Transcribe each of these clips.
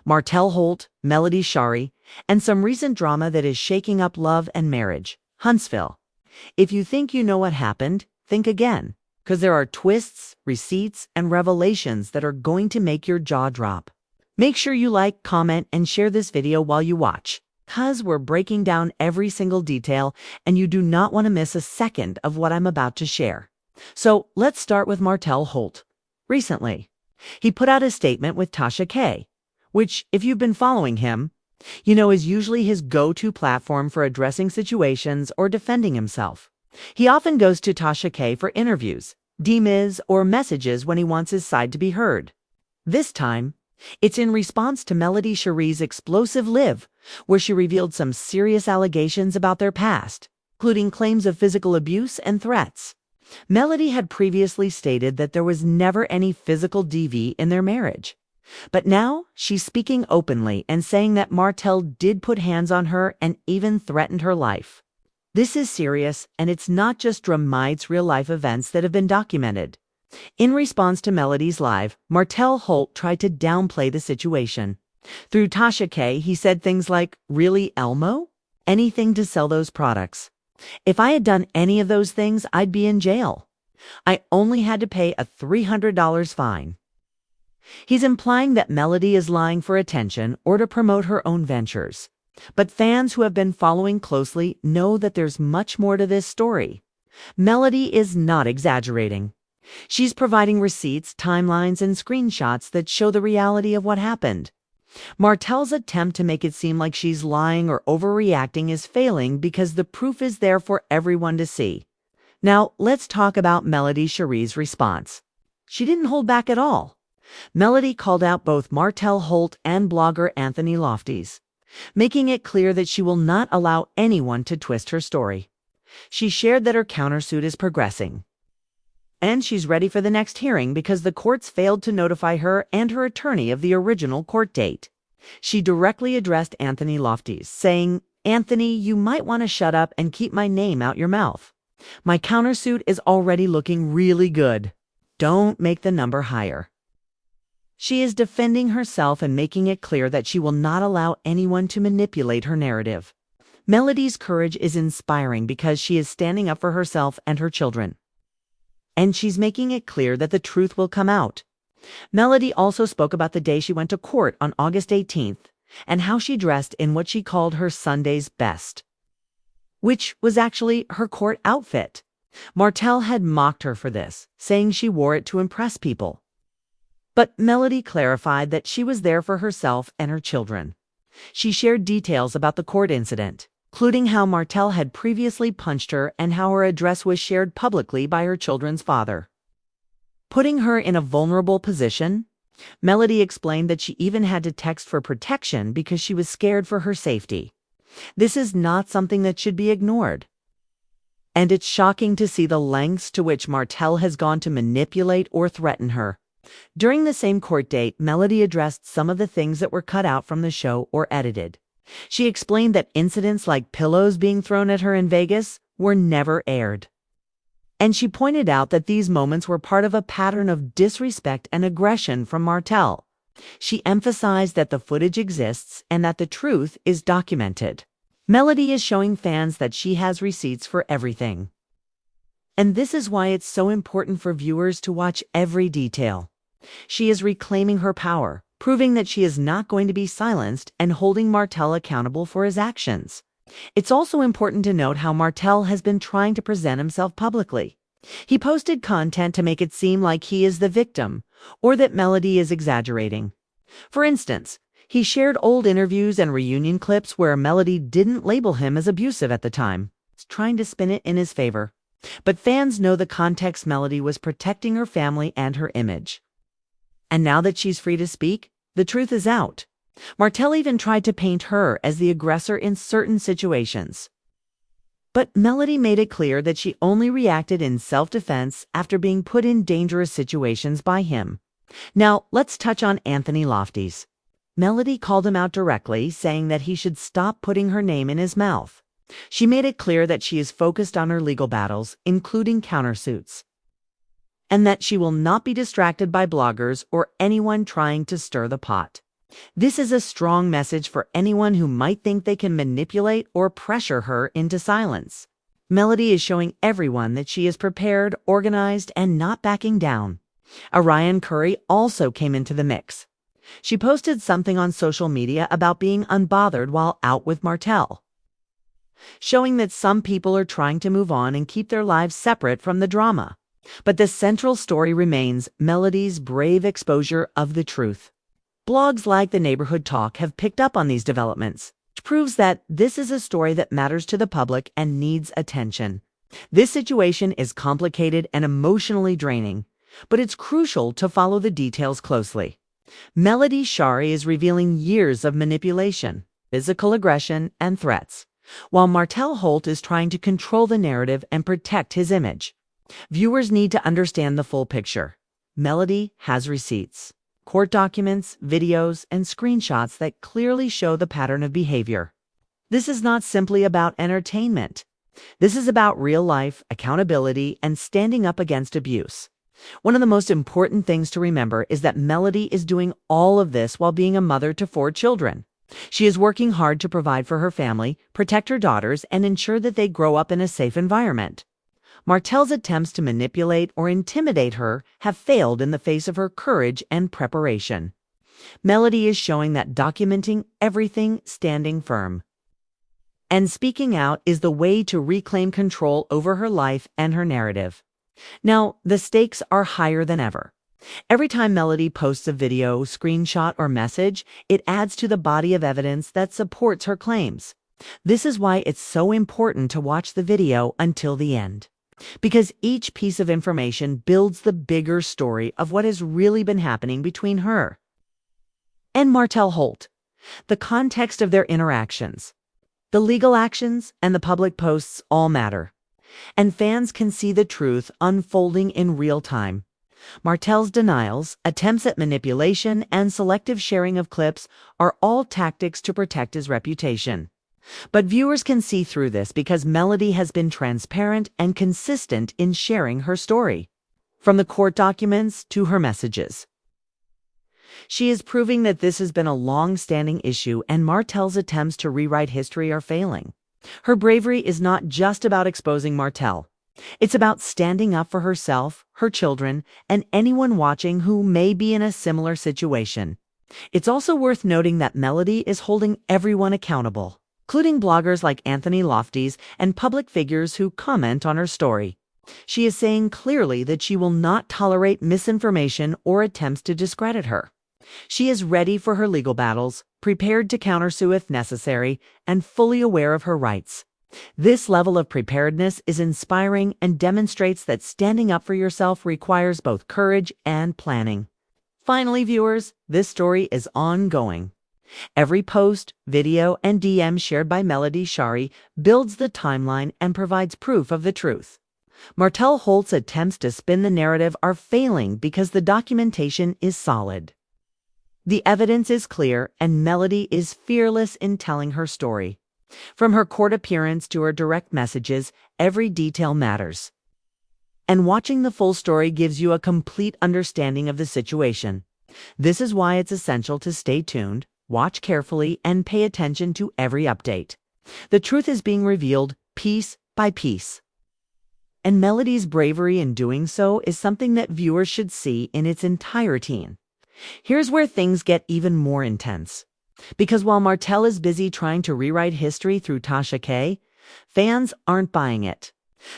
Martell Holt, Melody, Shari, and some recent drama that is shaking up love and marriage, Huntsville. If you think you know what happened, think again, because there are twists, receipts, and revelations that are going to make your jaw drop. Make sure you like, comment, and share this video while you watch, because we're breaking down every single detail and you do not want to miss a second of what I'm about to share. So let's start with Martell Holt. Recently, he put out a statement with Tasha K, which, if you've been following him, you know is usually his go-to platform for addressing situations or defending himself. He often goes to Tasha K for interviews, DMs, or messages when he wants his side to be heard. This time, it's in response to Melody Shari's explosive live, where she revealed some serious allegations about their past, including claims of physical abuse and threats. Melody had previously stated that there was never any physical DV in their marriage. But now she's speaking openly and saying that Martell did put hands on her and even threatened her life. This is serious, and it's not just Dramide's real-life events that have been documented. In response to Melody's live, Martell Holt tried to downplay the situation. Through Tasha K, he said things like, "Really, Elmo? Anything to sell those products. If I had done any of those things, I'd be in jail. I only had to pay a $300 fine." He's implying that Melody is lying for attention or to promote her own ventures. But fans who have been following closely know that there's much more to this story. Melody is not exaggerating. She's providing receipts, timelines, and screenshots that show the reality of what happened. Martell's attempt to make it seem like she's lying or overreacting is failing because the proof is there for everyone to see. Now, let's talk about Melody Shari's response. She didn't hold back at all. Melody called out both Martell Holt and blogger Anthony Lofties, making it clear that she will not allow anyone to twist her story. She shared that her countersuit is progressing, and she's ready for the next hearing because the courts failed to notify her and her attorney of the original court date. She directly addressed Anthony Lofties, saying, "Anthony, you might want to shut up and keep my name out your mouth. My countersuit is already looking really good. Don't make the number higher." She is defending herself and making it clear that she will not allow anyone to manipulate her narrative. Melody's courage is inspiring because she is standing up for herself and her children. And she's making it clear that the truth will come out. Melody also spoke about the day she went to court on August 18th and how she dressed in what she called her Sunday's best, which was actually her court outfit. Martell had mocked her for this, saying she wore it to impress people. But Melody clarified that she was there for herself and her children. She shared details about the court incident, including how Martell had previously punched her and how her address was shared publicly by her children's father. Putting her in a vulnerable position, Melody explained that she even had to text for protection because she was scared for her safety. This is not something that should be ignored. And it's shocking to see the lengths to which Martell has gone to manipulate or threaten her. During the same court date, Melody addressed some of the things that were cut out from the show or edited. She explained that incidents like pillows being thrown at her in Vegas were never aired. And she pointed out that these moments were part of a pattern of disrespect and aggression from Martell. She emphasized that the footage exists and that the truth is documented. Melody is showing fans that she has receipts for everything. And this is why it's so important for viewers to watch every detail. She is reclaiming her power, proving that she is not going to be silenced and holding Martell accountable for his actions. It's also important to note how Martell has been trying to present himself publicly. He posted content to make it seem like he is the victim or that Melody is exaggerating. For instance, he shared old interviews and reunion clips where Melody didn't label him as abusive at the time, trying to spin it in his favor. But fans know the context. Melody was protecting her family and her image. And now that she's free to speak, the truth is out. Martell even tried to paint her as the aggressor in certain situations. But Melody made it clear that she only reacted in self-defense after being put in dangerous situations by him. Now, let's touch on Anthony Lofties. Melody called him out directly, saying that he should stop putting her name in his mouth. She made it clear that she is focused on her legal battles, including countersuits, and that she will not be distracted by bloggers or anyone trying to stir the pot. This is a strong message for anyone who might think they can manipulate or pressure her into silence. Melody is showing everyone that she is prepared, organized, and not backing down. Arionne also came into the mix. She posted something on social media about being unbothered while out with Martell, showing that some people are trying to move on and keep their lives separate from the drama. But the central story remains Melody's brave exposure of the truth. Blogs like The Neighborhood Talk have picked up on these developments, which proves that this is a story that matters to the public and needs attention. This situation is complicated and emotionally draining, but it's crucial to follow the details closely. Melody Shari is revealing years of manipulation, physical aggression, and threats, while Martell Holt is trying to control the narrative and protect his image. Viewers need to understand the full picture. Melody has receipts, court documents, videos, and screenshots that clearly show the pattern of behavior. This is not simply about entertainment. This is about real life, accountability, and standing up against abuse. One of the most important things to remember is that Melody is doing all of this while being a mother to 4 children. She is working hard to provide for her family, protect her daughters, and ensure that they grow up in a safe environment. Martell's attempts to manipulate or intimidate her have failed in the face of her courage and preparation. Melody is showing that documenting everything, standing firm, and speaking out is the way to reclaim control over her life and her narrative. Now, the stakes are higher than ever. Every time Melody posts a video, screenshot, or message, it adds to the body of evidence that supports her claims. This is why it's so important to watch the video until the end, because each piece of information builds the bigger story of what has really been happening between her and Martell Holt, the context of their interactions. The legal actions and the public posts all matter, and fans can see the truth unfolding in real time. Martell's denials, attempts at manipulation, and selective sharing of clips are all tactics to protect his reputation. But viewers can see through this because Melody has been transparent and consistent in sharing her story, from the court documents to her messages. She is proving that this has been a long-standing issue and Martell's attempts to rewrite history are failing. Her bravery is not just about exposing Martell. It's about standing up for herself, her children, and anyone watching who may be in a similar situation. It's also worth noting that Melody is holding everyone accountable, including bloggers like Anthony Lofties and public figures who comment on her story. She is saying clearly that she will not tolerate misinformation or attempts to discredit her. She is ready for her legal battles, prepared to countersue if necessary, and fully aware of her rights. This level of preparedness is inspiring and demonstrates that standing up for yourself requires both courage and planning. Finally, viewers, this story is ongoing. Every post, video, and DM shared by Melody Shari builds the timeline and provides proof of the truth. Martell Holt's attempts to spin the narrative are failing because the documentation is solid. The evidence is clear, and Melody is fearless in telling her story. From her court appearance to her direct messages, every detail matters. And watching the full story gives you a complete understanding of the situation. This is why it's essential to stay tuned, watch carefully, and pay attention to every update. The truth is being revealed piece by piece. And Melody's bravery in doing so is something that viewers should see in its entirety. Here's where things get even more intense. Because while Martell is busy trying to rewrite history through Tasha K, fans aren't buying it.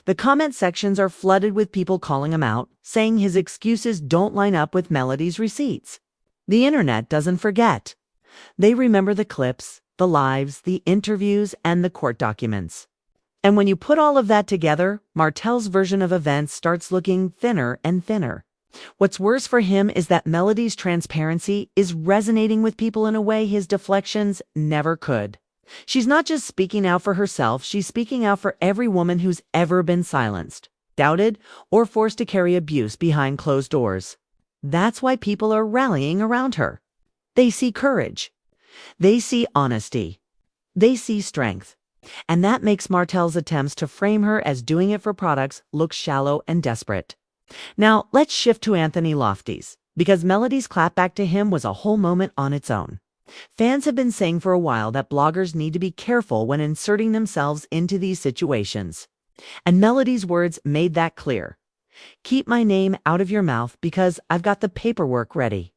The comment sections are flooded with people calling him out, saying his excuses don't line up with Melody's receipts. The internet doesn't forget. They remember the clips, the lives, the interviews, and the court documents. And when you put all of that together, Martell's version of events starts looking thinner and thinner. What's worse for him is that Melody's transparency is resonating with people in a way his deflections never could. She's not just speaking out for herself, she's speaking out for every woman who's ever been silenced, doubted, or forced to carry abuse behind closed doors. That's why people are rallying around her. They see courage. They see honesty. They see strength. And that makes Martell's attempts to frame her as doing it for products look shallow and desperate. Now, let's shift to Anthony Lofties, because Melody's clapback to him was a whole moment on its own. Fans have been saying for a while that bloggers need to be careful when inserting themselves into these situations. And Melody's words made that clear. Keep my name out of your mouth because I've got the paperwork ready.